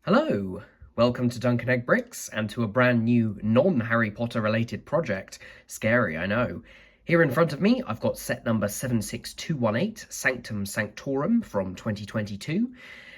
Hello, welcome to Duncan Egg Bricks and to a brand new non-Harry Potter related project. Scary, I know. Here in front of me, I've got set number 76218, Sanctum Sanctorum from 2022.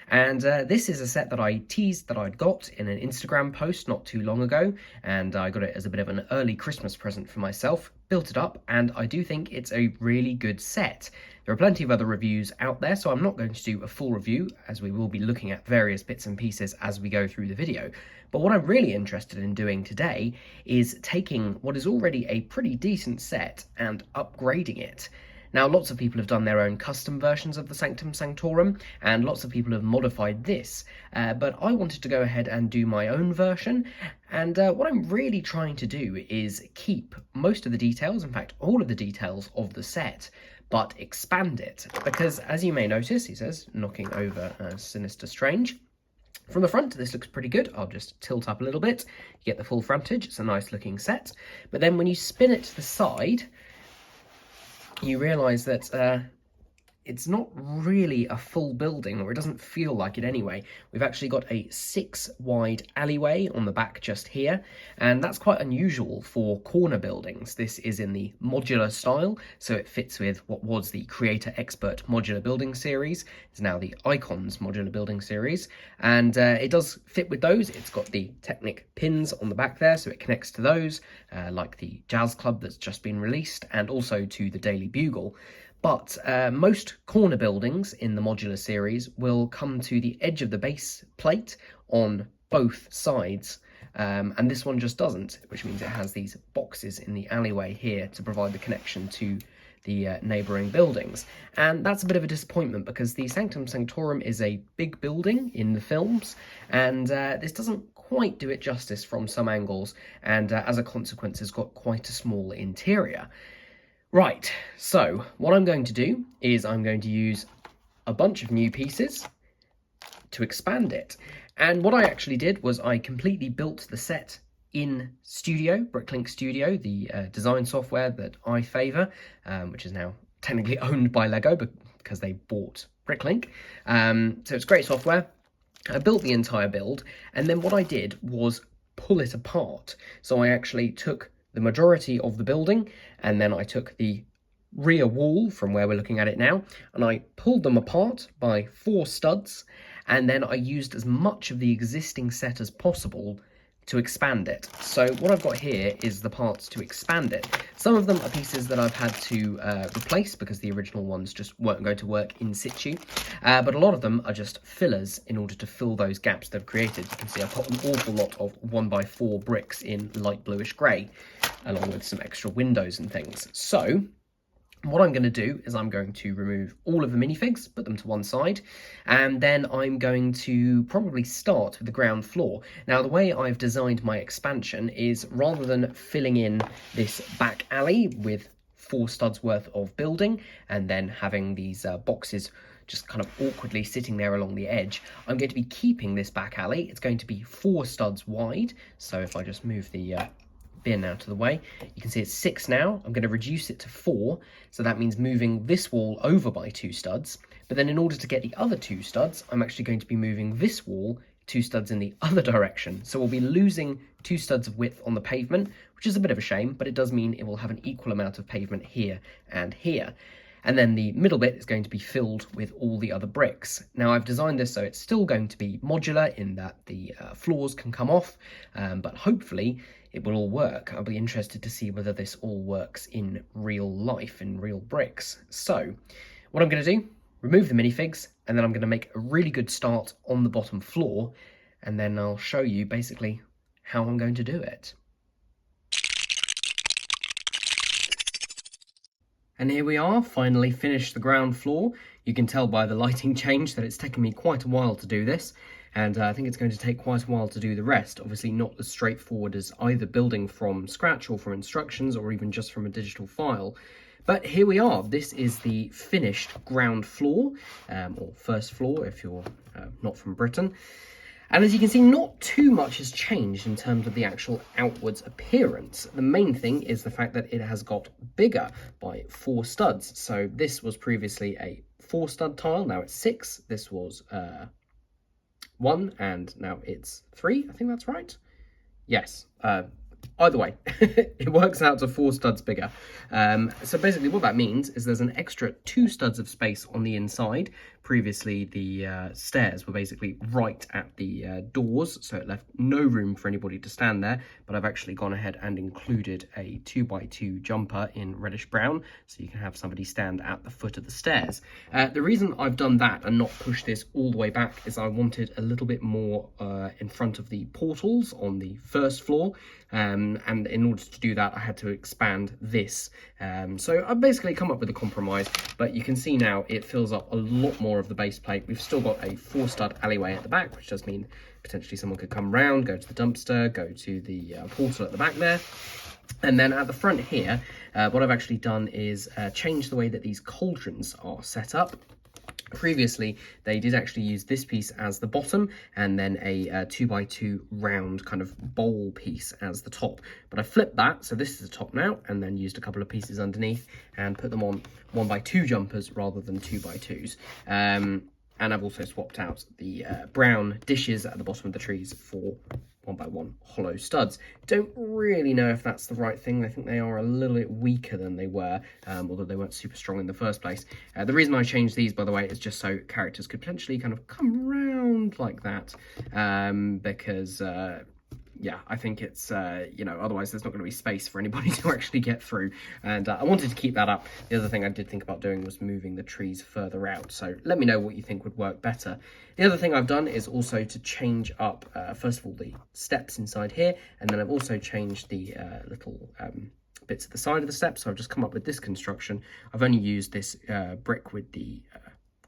And this is a set that I teased that I'd got in an Instagram post not too long ago, and I got it as a bit of an early Christmas present for myself, built it up, and I do think it's a really good set. There are plenty of other reviews out there, so I'm not going to do a full review, as we will be looking at various bits and pieces as we go through the video. But what I'm really interested in doing today is taking what is already a pretty decent set and upgrading it. Now, lots of people have done their own custom versions of the Sanctum Sanctorum, and lots of people have modified this, but I wanted to go ahead and do my own version, and what I'm really trying to do is keep most of the details, in fact all of the details of the set, but expand it, because as you may notice, he says, knocking over Sinister Strange, from the front, this looks pretty good. I'll just tilt up a little bit. You get the full frontage. It's a nice looking set. But then when you spin it to the side, you realise that it's not really a full building, or it doesn't feel like it anyway. We've actually got a 6-wide alleyway on the back just here, and that's quite unusual for corner buildings. This is in the modular style, so it fits with what was the Creator Expert modular building series. It's now the Icons modular building series, and it does fit with those. It's got the Technic pins on the back there, so it connects to those, like the Jazz Club that's just been released, and also to the Daily Bugle. But most corner buildings in the modular series will come to the edge of the base plate on both sides, and this one just doesn't, which means it has these boxes in the alleyway here to provide the connection to the neighbouring buildings. And that's a bit of a disappointment, because the Sanctum Sanctorum is a big building in the films, and this doesn't quite do it justice from some angles, and as a consequence has got quite a small interior. Right, so what I'm going to do is I'm going to use a bunch of new pieces to expand it. And what I actually did was I completely built the set in Studio, Bricklink Studio, the design software that I favour, which is now technically owned by Lego because they bought Bricklink. So it's great software. I built the entire build, and then what I did was pull it apart. So I actually took the majority of the building, and then I took the rear wall from where we're looking at it now, and I pulled them apart by 4 studs, and then I used as much of the existing set as possible to expand it. So what I've got here is the parts to expand it. Some of them are pieces that I've had to replace because the original ones just weren't going to work in situ, but a lot of them are just fillers in order to fill those gaps they've created. You can see I've got an awful lot of 1x4 bricks in light bluish grey, along with some extra windows and things. So what I'm going to do is I'm going to remove all of the minifigs, put them to one side, and then I'm going to probably start with the ground floor. Now, the way I've designed my expansion is, rather than filling in this back alley with 4 studs worth of building and then having these boxes just kind of awkwardly sitting there along the edge, I'm going to be keeping this back alley. It's going to be 4 studs wide. So if I just move the bin out of the way, you can see it's 6 now. I'm going to reduce it to 4, so that means moving this wall over by 2 studs, but then in order to get the other 2 studs, I'm actually going to be moving this wall 2 studs in the other direction. So we'll be losing 2 studs of width on the pavement, which is a bit of a shame, but it does mean it will have an equal amount of pavement here and here. And then the middle bit is going to be filled with all the other bricks. Now, I've designed this so it's still going to be modular in that the floors can come off, but hopefully it will all work. I'll be interested to see whether this all works in real life, in real bricks. So what I'm going to do, remove the minifigs, and then I'm going to make a really good start on the bottom floor, and then I'll show you basically how I'm going to do it. And here we are, finally finished the ground floor. You can tell by the lighting change that it's taken me quite a while to do this, and I think it's going to take quite a while to do the rest. Obviously not as straightforward as either building from scratch or from instructions or even just from a digital file. But here we are. This is the finished ground floor, or first floor if you're not from Britain. And as you can see, not too much has changed in terms of the actual outwards appearance. The main thing is the fact that it has got bigger by 4 studs. So this was previously a 4 stud tile, now it's 6. This was 1 and now it's 3. I think that's right. Yes. Either way, it works out to 4 studs bigger. So basically what that means is there's an extra 2 studs of space on the inside. Previously, the stairs were basically right at the doors, so it left no room for anybody to stand there, but I've actually gone ahead and included a 2x2 jumper in reddish brown, so you can have somebody stand at the foot of the stairs. The reason I've done that and not pushed this all the way back is I wanted a little bit more in front of the portals on the first floor, and in order to do that I had to expand this. So I've basically come up with a compromise, but you can see now it fills up a lot more of the base plate. We've still got a 4 stud alleyway at the back, which does mean potentially someone could come round, go to the dumpster, go to the portal at the back there. And then at the front here, what I've actually done is change the way that these cauldrons are set up. Previously, they did actually use this piece as the bottom and then a 2x2 round kind of bowl piece as the top. But I flipped that, so this is the top now, and then used a couple of pieces underneath and put them on 1x2 jumpers rather than 2x2s. And I've also swapped out the brown dishes at the bottom of the trees for 1x1 hollow studs. Don't really know if that's the right thing. I think they are a little bit weaker than they were, although they weren't super strong in the first place. The reason I changed these, by the way, is just so characters could potentially kind of come around like that, because yeah, I think it's, you know, otherwise there's not going to be space for anybody to actually get through. And I wanted to keep that up. The other thing I did think about doing was moving the trees further out. So let me know what you think would work better. The other thing I've done is also to change up, first of all, the steps inside here. And then I've also changed the little bits at the side of the steps. So I've just come up with this construction. I've only used this brick with the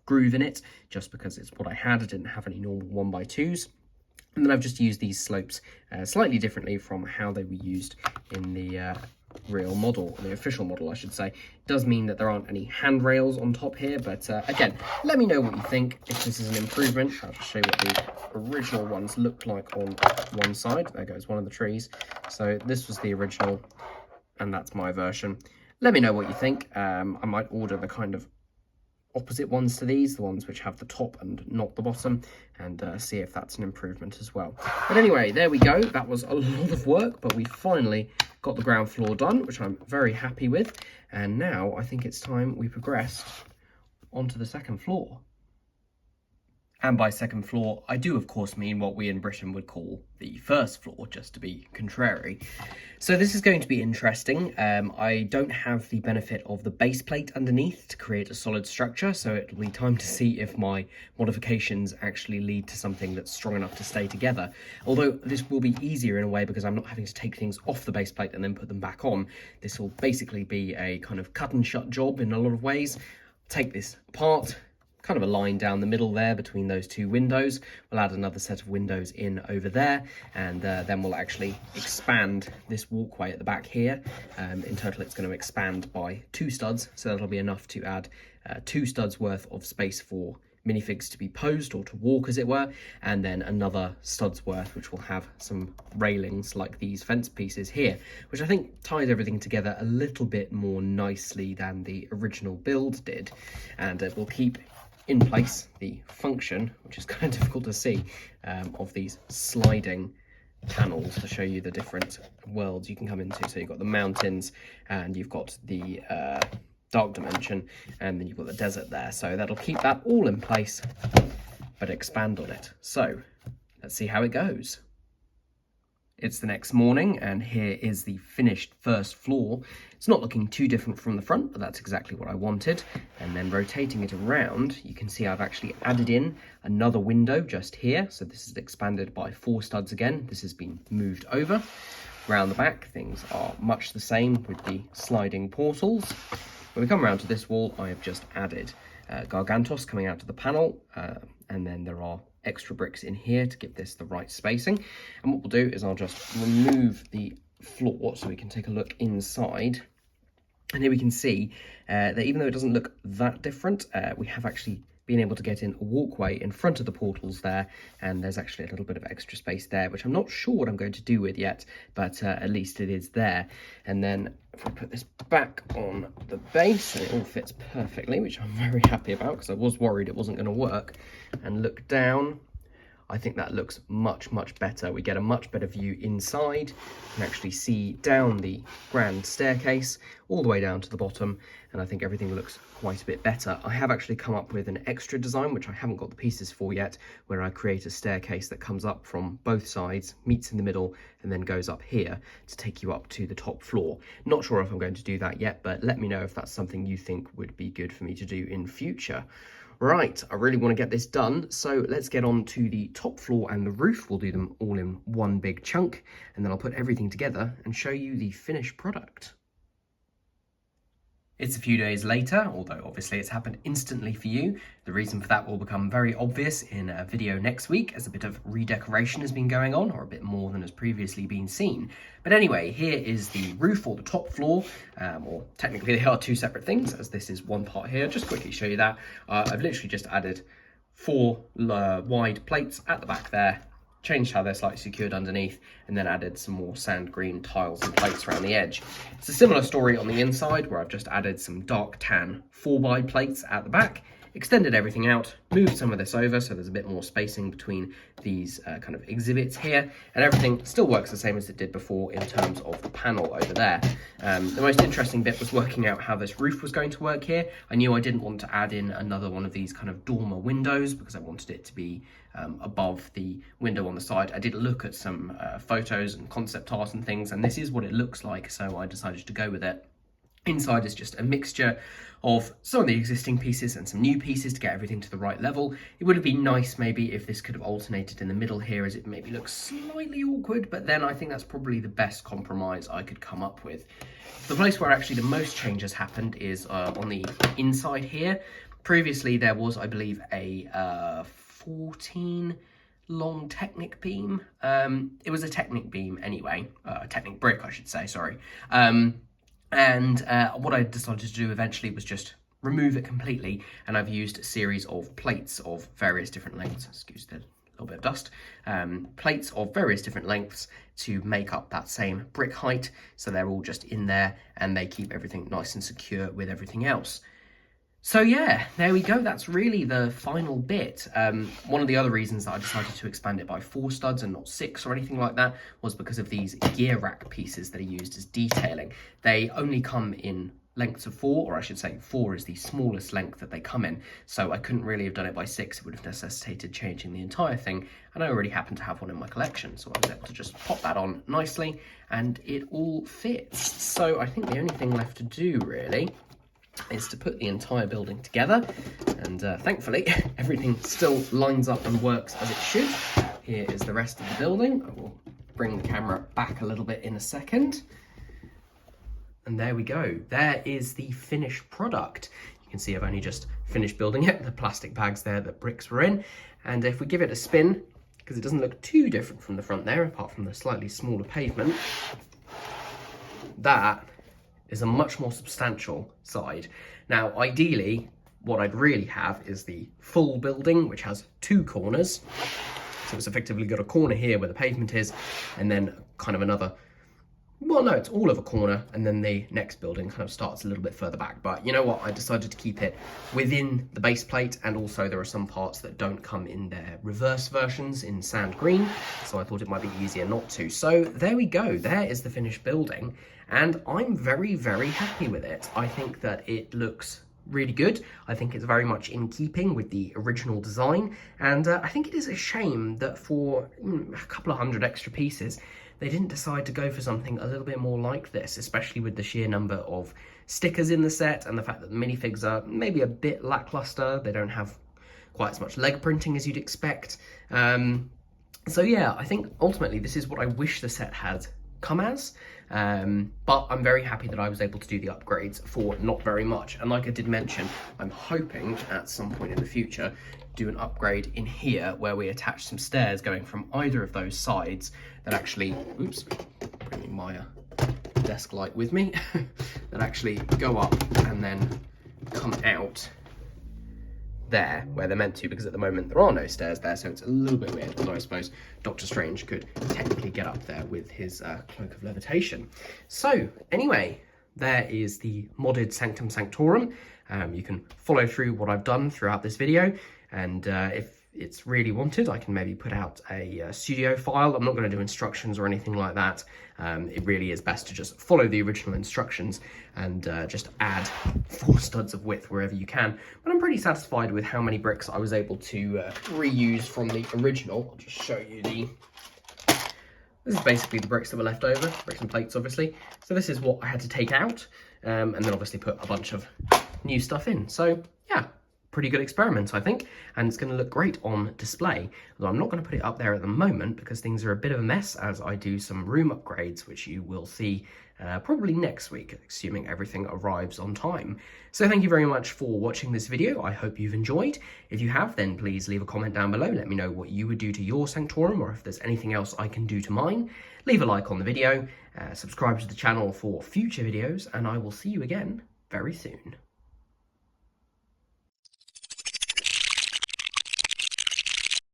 groove in it, just because it's what I had. I didn't have any normal 1x2s. And then I've just used these slopes slightly differently from how they were used in the real model, the official model, I should say. It does mean that there aren't any handrails on top here, but again, let me know what you think, if this is an improvement. I'll just show you what the original ones looked like on one side. There goes one of the trees. So this was the original, and that's my version. Let me know what you think. I might order the kind of opposite ones to these, the ones which have the top and not the bottom, and see if that's an improvement as well. But anyway, there we go. That was a lot of work, but we finally got the ground floor done, which I'm very happy with. And now I think it's time we progressed onto the second floor. And by second floor, I do of course mean what we in Britain would call the first floor, just to be contrary. So this is going to be interesting. I don't have the benefit of the base plate underneath to create a solid structure, so it'll be time to see if my modifications actually lead to something that's strong enough to stay together. Although this will be easier in a way because I'm not having to take things off the base plate and then put them back on. This will basically be a kind of cut and shut job in a lot of ways. Take this apart, kind of a line down the middle there between those 2 windows. We'll add another set of windows in over there, and then we'll actually expand this walkway at the back here. In total, it's going to expand by 2 studs, so that'll be enough to add 2 studs worth of space for minifigs to be posed or to walk, as it were, and then another stud's worth which will have some railings like these fence pieces here, which I think ties everything together a little bit more nicely than the original build did, and it will keep in place the function, which is kind of difficult to see, of these sliding panels to show you the different worlds you can come into. So you've got the mountains, and you've got the dark dimension, and then you've got the desert there. So that'll keep that all in place, but expand on it. So let's see how it goes. It's the next morning, and here is the finished first floor. It's not looking too different from the front, but that's exactly what I wanted. And then rotating it around, you can see I've actually added in another window just here. So this is expanded by 4 studs again. This has been moved over. Round the back, things are much the same with the sliding portals. When we come around to this wall, I have just added Gargantos coming out to the panel, and then there are extra bricks in here to give this the right spacing. And what we'll do is I'll just remove the floor so we can take a look inside. And here we can see that even though it doesn't look that different, we have actually been able to get in a walkway in front of the portals there, and there's actually a little bit of extra space there, which I'm not sure what I'm going to do with yet, but at least it is there. And then if we put this back on the base, and it all fits perfectly, which I'm very happy about because I was worried it wasn't going to work, and look down, I think that looks much, much better. We get a much better view inside. You can actually see down the grand staircase all the way down to the bottom, and I think everything looks quite a bit better. I have actually come up with an extra design, which I haven't got the pieces for yet, where I create a staircase that comes up from both sides, meets in the middle, and then goes up here to take you up to the top floor. Not sure if I'm going to do that yet, but let me know if that's something you think would be good for me to do in future. Right, I really want to get this done, so let's get on to the top floor and the roof. We'll do them all in one big chunk, and then I'll put everything together and show you the finished product. It's a few days later, although obviously it's happened instantly for you. The reason for that will become very obvious in a video next week, as a bit of redecoration has been going on, or a bit more than has previously been seen. But anyway, here is the roof, or the top floor, or technically they are two separate things, as this is one part here. Just quickly show you that. I've literally just added 4 wide plates at the back there, changed how they're slightly secured underneath, and then added some more sand green tiles and plates around the edge. It's a similar story on the inside, where I've just added some dark tan 4x plates at the back, extended everything out, moved some of this over so there's a bit more spacing between these kind of exhibits here, and everything still works the same as it did before in terms of the panel over there. The most interesting bit was working out how this roof was going to work here. I knew I didn't want to add in another one of these kind of dormer windows because I wanted it to be above the window on the side. I did look at some photos and concept art and things, and this is what it looks like, so I decided to go with it. Inside is just a mixture of some of the existing pieces and some new pieces to get everything to the right level. It would have been nice maybe if this could have alternated in the middle here, as it maybe looks slightly awkward, but then I think that's probably the best compromise I could come up with. The place where actually the most change has happened is on the inside here. Previously there was, I believe, a 14 long Technic beam. It was a Technic beam anyway, a Technic brick I should say, sorry. And what I decided to do eventually was just remove it completely, and I've used a series of plates of various different lengths, excuse the little bit of dust, plates of various different lengths to make up that same brick height, so they're all just in there and they keep everything nice and secure with everything else. So yeah, there we go. That's really the final bit. One of the other reasons that I decided to expand it by 4 studs and not 6 or anything like that was because of these gear rack pieces that are used as detailing. They only come in lengths of 4, or I should say 4 is the smallest length that they come in. So I couldn't really have done it by 6. It would have necessitated changing the entire thing, and I already happen to have one in my collection. So I was able to just pop that on nicely and it all fits. So I think the only thing left to do really is to put the entire building together, and thankfully everything still lines up and works as it should. Here is the rest of the building. I will bring the camera back a little bit in a second, and there we go. There is the finished product. You can see I've only just finished building it, the plastic bags there that bricks were in, and if we give it a spin, because it doesn't look too different from the front there apart from the slightly smaller pavement, that is a much more substantial side. Now, ideally, what I'd really have is the full building, which has 2 corners. So it's effectively got a corner here where the pavement is, and then kind of another, well, no, it's all of a corner, and then the next building kind of starts a little bit further back. But you know what? I decided to keep it within the base plate, and also there are some parts that don't come in their reverse versions in sand green, so I thought it might be easier not to. So there we go. There is the finished building, and I'm very, very happy with it. I think that it looks really good. I think it's very much in keeping with the original design, and I think it is a shame that for a couple of hundred extra pieces they didn't decide to go for something a little bit more like this, especially with the sheer number of stickers in the set and the fact that the minifigs are maybe a bit lackluster. They don't have quite as much leg printing as you'd expect. So yeah, I think ultimately this is what I wish the set had come as, but I'm very happy that I was able to do the upgrades for not very much. And like I did mention, I'm hoping at some point in the future do an upgrade in here where we attach some stairs going from either of those sides that actually, oops, bringing my desk light with me, that actually go up and then come out there where they're meant to, because at the moment there are no stairs there, so it's a little bit weird, although I suppose Doctor Strange could technically get up there with his cloak of levitation. So anyway, there is the modded Sanctum Sanctorum. You can follow through what I've done throughout this video, and if it's really wanted, I can maybe put out a studio file. I'm not going to do instructions or anything like that. It really is best to just follow the original instructions and just add 4 studs of width wherever you can. But I'm pretty satisfied with how many bricks I was able to reuse from the original. I'll just show you this is basically the bricks that were left over, bricks and plates obviously. So this is what I had to take out, and then obviously put a bunch of new stuff in. So yeah, pretty good experiment, I think, and it's going to look great on display. Although I'm not going to put it up there at the moment because things are a bit of a mess as I do some room upgrades, which you will see probably next week, assuming everything arrives on time. So thank you very much for watching this video. I hope you've enjoyed. If you have, then please leave a comment down below. Let me know what you would do to your Sanctorum, or if there's anything else I can do to mine. Leave a like on the video, subscribe to the channel for future videos, and I will see you again very soon.